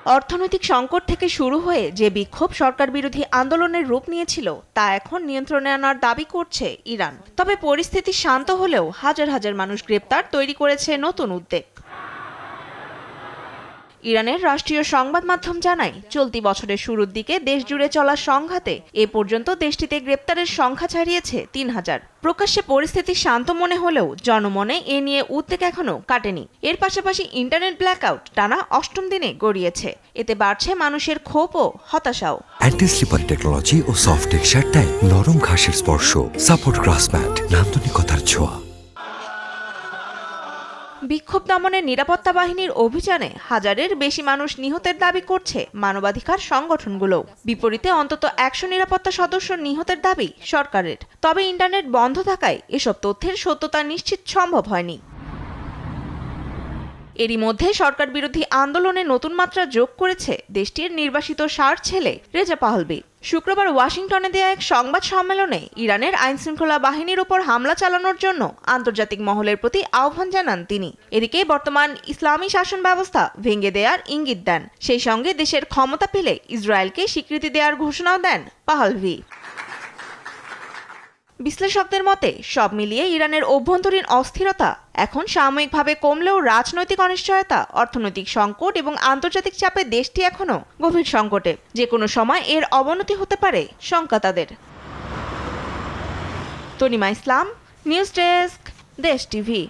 অর্থনৈতিক সংকট থেকে শুরু হয়ে যে বিক্ষোভ সরকার বিরোধী আন্দোলনের রূপ নিয়েছিল তা এখন নিয়ন্ত্রণে আনার দাবি করছে ইরান। তবে পরিস্থিতি শান্ত হলেও হাজার হাজার মানুষ গ্রেপ্তার তৈরি করেছে নতুন উদ্বেগ। ইরানের রাষ্ট্রীয় সংবাদ মাধ্যম জানায়, চলতি বছরের শুরুর দিকে দেশ জুড়ে চলা সংঘাতে এ পর্যন্ত দেশটিতে গ্রেপ্তারের সংখ্যা ছাড়িয়েছে ৩,০০০। প্রকাশ্যে পরিস্থিতি শান্ত মনে হলেও জনমনে এ নিয়ে উদ্বেগ এখনো কাটেনি। এর পাশাপাশি ইন্টারনেট ব্ল্যাকআউট টানা ৮ম দিনে গড়িয়েছে। এতে বাড়ছে মানুষের ক্ষোভ ও হতাশাও। অ্যান্টি স্লিপার টেকনোলজি ও সফট টেক্সচারটাই নরম ঘাসের স্পর্শ, সাপোর্ট গ্রাস ম্যাট, নান্দনিকতার ছোঁয়া। বিক্ষোভ দমনের নিরাপত্তা বাহিনীর অভিযানে হাজারের বেশি মানুষ নিহতের দাবি করছে মানবাধিকার সংগঠনগুলো। বিপরীতে অন্তত ১০০ নিরাপত্তা সদস্য নিহতের দাবি সরকারের। তবে ইন্টারনেট বন্ধ থাকায় এসব তথ্যের সত্যতা নিশ্চিত সম্ভব হয়নি। এরই মধ্যে সরকার বিরোধী আন্দোলনে নতুন মাত্রা যোগ করেছে দেশটির নির্বাসিত ষাঁড় ছেলে রেজা পাহলভি। শুক্রবার ওয়াশিংটনে দেয়া এক সংবাদ সম্মেলনে ইরানের আইনশৃঙ্খলা বাহিনীর উপর হামলা চালানোর জন্য আন্তর্জাতিক মহলের প্রতি আহ্বান জানান তিনি। এদিকে বর্তমান ইসলামী শাসন ব্যবস্থা ভেঙে দেওয়ার ইঙ্গিত দেন। সেই সঙ্গে দেশের ক্ষমতা পেলে ইসরায়েলকে স্বীকৃতি দেওয়ার ঘোষণাও দেন পাহলভি। বিশ্লেষকদের মতে সব মিলিয়ে ইরানের অভ্যন্তরীণ অস্থিরতা এখন সাময়িকভাবে কমলেও রাজনৈতিক অনিশ্চয়তা, অর্থনৈতিক সংকট এবং আন্তর্জাতিক চাপে দেশটি এখনো গভীর সংকটে। যে কোনো সময় এর অবনতি হতে পারে শঙ্কা তাদের। তনিমা ইসলাম, নিউজ ডেস্ক, দেশ টিভি।